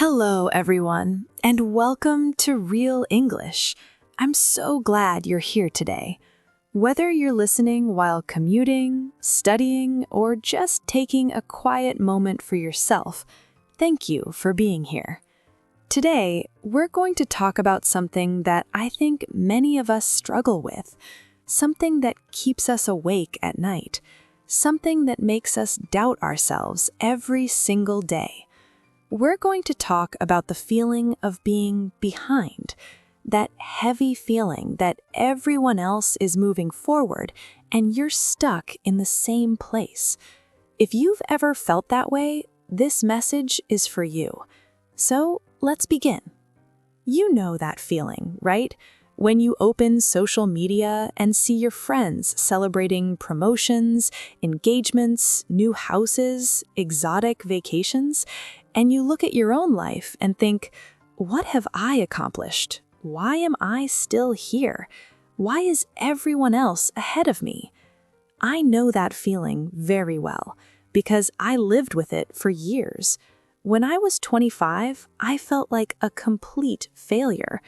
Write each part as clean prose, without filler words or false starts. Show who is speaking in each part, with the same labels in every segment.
Speaker 1: Hello, everyone, and welcome to Real English. I'm so glad you're here today. Whether you're listening while commuting, studying, or just taking a quiet moment for yourself, thank you for being here. Today, we're going to talk about something that I think many of us struggle with, something that keeps us awake at night, something that makes us doubt ourselves every single day. We're going to talk about the feeling of being behind, that heavy feeling that everyone else is moving forward and you're stuck in the same place. If you've ever felt that way, this message is for you. So let's begin. You know that feeling, right? When you open social media and see your friends celebrating promotions, engagements, new houses, exotic vacations, and you look at your own life and think, what have I accomplished? Why am I still here? Why is everyone else ahead of me? I know that feeling very well because I lived with it for years. When I was 25, I felt like a complete failure.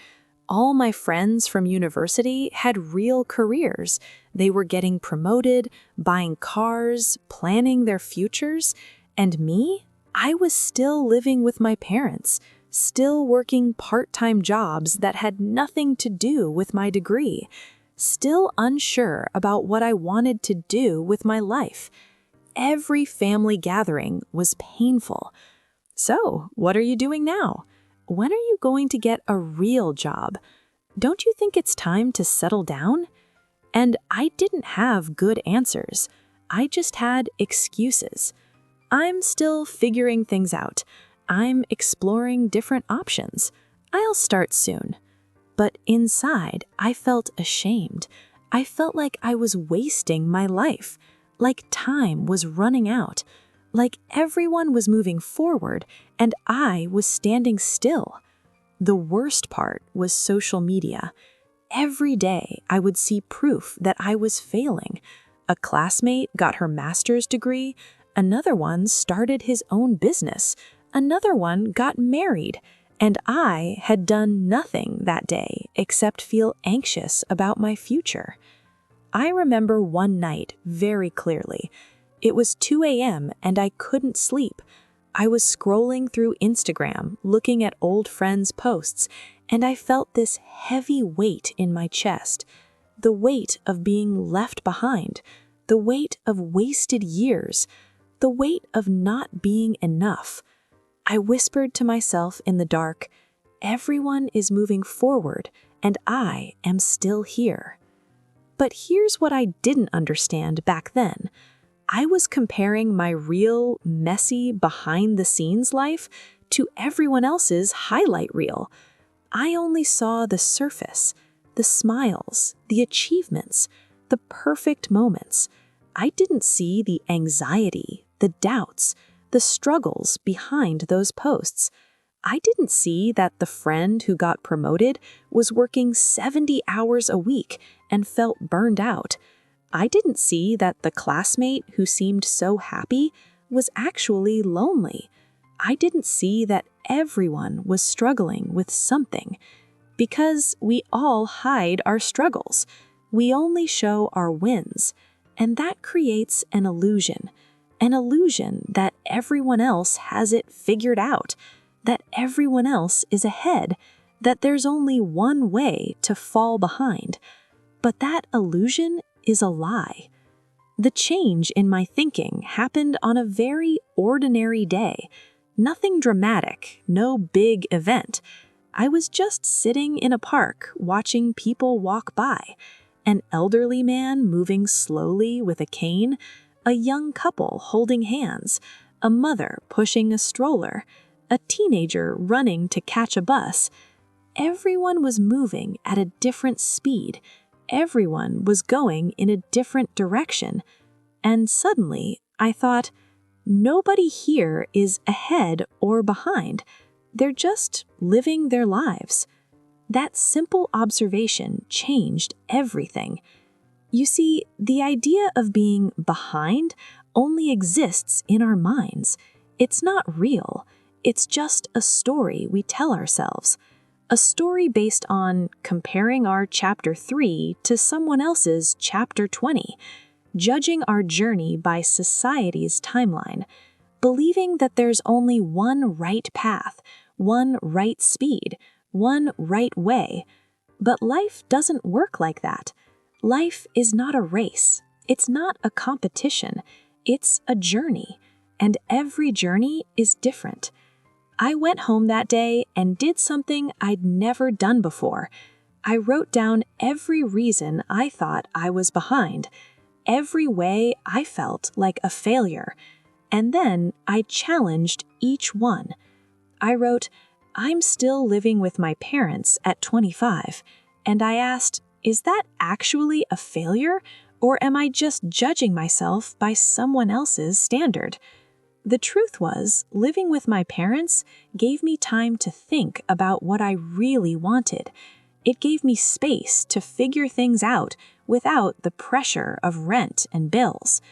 Speaker 1: All my friends from university had real careers. They were getting promoted, buying cars, planning their futures, and me? I was still living with my parents, still working part-time jobs that had nothing to do with my degree, still unsure about what I wanted to do with my life. Every family gathering was painful. So, what are you doing now? When are you going to get a real job? Don't you think it's time to settle down? And I didn't have good answers. I just had excuses. I'm still figuring things out. I'm exploring different options. I'll start soon. But inside, I felt ashamed. I felt like I was wasting my life, like time was running out, like everyone was moving forward and I was standing still. The worst part was social media. Every day, I would see proof that I was failing. A classmate got her master's degree. Another one started his own business. Another one got married. And I had done nothing that day except feel anxious about my future. I remember one night very clearly. It was 2 a.m. and I couldn't sleep. I was scrolling through Instagram, looking at old friends' posts, and I felt this heavy weight in my chest. The weight of being left behind. The weight of wasted years. The weight of not being enough. I whispered to myself in the dark, everyone is moving forward and I am still here. But here's what I didn't understand back then. I was comparing my real, messy, behind-the-scenes life to everyone else's highlight reel. I only saw the surface, the smiles, the achievements, the perfect moments. I didn't see the anxiety, the doubts, the struggles behind those posts. I didn't see that the friend who got promoted was working 70 hours a week and felt burned out. I didn't see that the classmate who seemed so happy was actually lonely. I didn't see that everyone was struggling with something. Because we all hide our struggles. We only show our wins. And that creates an illusion that everyone else has it figured out, that everyone else is ahead, that there's only one way to fall behind. But that illusion is a lie. The change in my thinking happened on a very ordinary day. Nothing dramatic, no big event. I was just sitting in a park watching people walk by. An elderly man moving slowly with a cane, a young couple holding hands, a mother pushing a stroller, a teenager running to catch a bus. Everyone was moving at a different speed. Everyone was going in a different direction. And suddenly, I thought, nobody here is ahead or behind. They're just living their lives. That simple observation changed everything. You see, the idea of being behind only exists in our minds. It's not real. It's just a story we tell ourselves. A story based on comparing our chapter 3 to someone else's chapter 20, judging our journey by society's timeline, believing that there's only one right path, one right speed, one right way. But life doesn't work like that. Life is not a race. It's not a competition. It's a journey. And every journey is different. I went home that day and did something I'd never done before. I wrote down every reason I thought I was behind, every way I felt like a failure, and then I challenged each one. I wrote, I'm still living with my parents at 25, and I asked, is that actually a failure, or am I just judging myself by someone else's standard? The truth was, living with my parents gave me time to think about what I really wanted. It gave me space to figure things out without the pressure of rent and bills.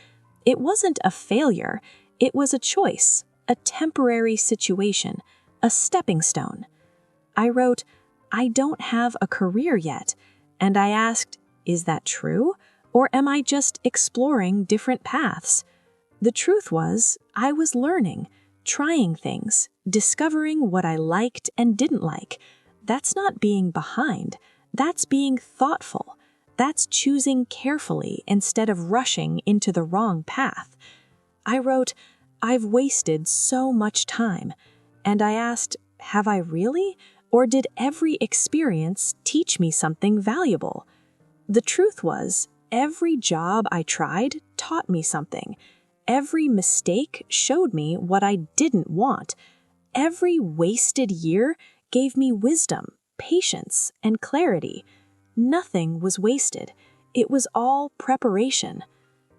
Speaker 1: It wasn't a failure, it was a choice, a temporary situation, a stepping stone. I wrote, I don't have a career yet, and I asked, is that true, or am I just exploring different paths? The truth was, I was learning, trying things, discovering what I liked and didn't like. That's not being behind. That's being thoughtful. That's choosing carefully instead of rushing into the wrong path. I wrote, I've wasted so much time. And I asked, have I really? Or did every experience teach me something valuable? The truth was, every job I tried taught me something. Every mistake showed me what I didn't want. Every wasted year gave me wisdom, patience, and clarity. Nothing was wasted. It was all preparation.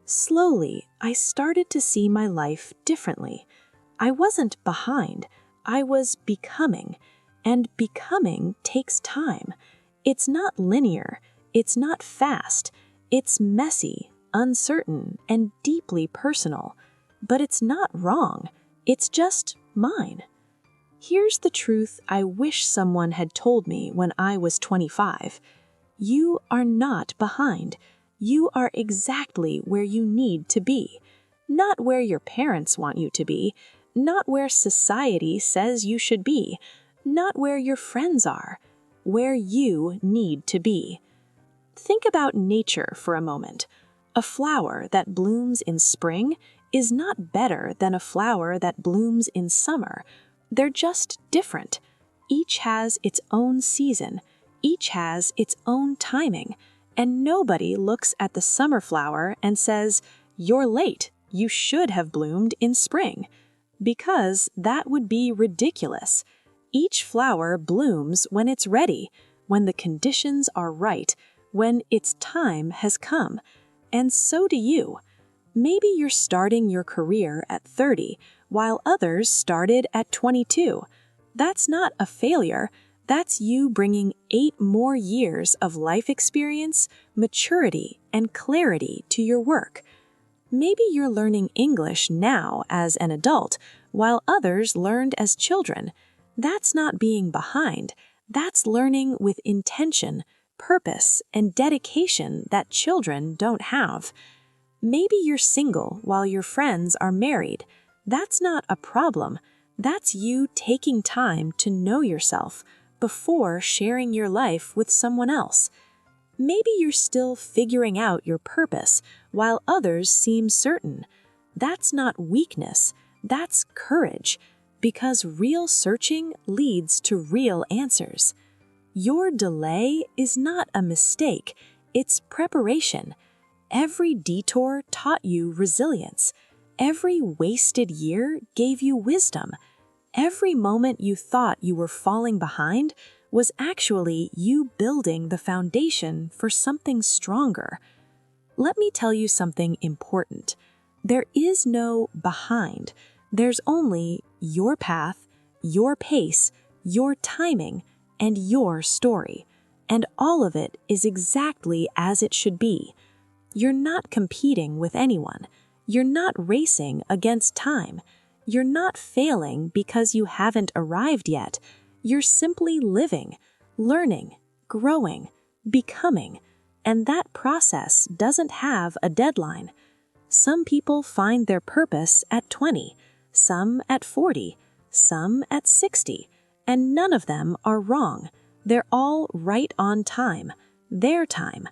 Speaker 1: Slowly, I started to see my life differently. I wasn't behind. I was becoming. And becoming takes time. It's not linear. It's not fast. It's messy, uncertain, and deeply personal. But it's not wrong. It's just mine. Here's the truth I wish someone had told me when I was 25. You are not behind. You are exactly where you need to be. Not where your parents want you to be. Not where society says you should be. Not where your friends are. Where you need to be. Think about nature for a moment. A flower that blooms in spring is not better than a flower that blooms in summer. They're just different. Each has its own season. Each has its own timing. And nobody looks at the summer flower and says, "You're late. You should have bloomed in spring." Because that would be ridiculous. Each flower blooms when it's ready, when the conditions are right, when its time has come. And so do you. Maybe you're starting your career at 30, while others started at 22. That's not a failure. That's you bringing 8 more years of life experience, maturity, and clarity to your work. Maybe you're learning English now as an adult, while others learned as children. That's not being behind. That's learning with intention, purpose, and dedication that children don't have. Maybe you're single while your friends are married. That's not a problem. That's you taking time to know yourself before sharing your life with someone else. Maybe you're still figuring out your purpose while others seem certain. That's not weakness. That's courage, because real searching leads to real answers. Your delay is not a mistake, it's preparation. Every detour taught you resilience. Every wasted year gave you wisdom. Every moment you thought you were falling behind was actually you building the foundation for something stronger. Let me tell you something important. There is no behind. There's only your path, your pace, your timing, and your story. And all of it is exactly as it should be. You're not competing with anyone. You're not racing against time. You're not failing because you haven't arrived yet. You're simply living, learning, growing, becoming, and that process doesn't have a deadline. Some people find their purpose at 20, some at 40, some at 60, and none of them are wrong. They're all right on time, their time.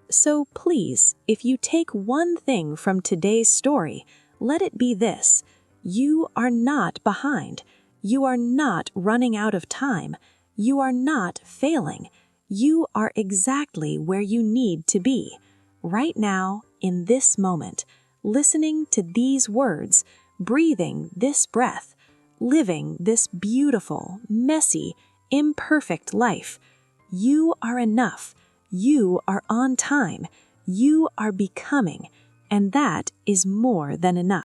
Speaker 1: So please, if you take one thing from today's story, let it be this: you are not behind. You are not running out of time. You are not failing. You are exactly where you need to be. Right now, in this moment, listening to these words, breathing this breath, living this beautiful, messy, imperfect life. You are enough. You are on time. You are becoming. And that is more than enough.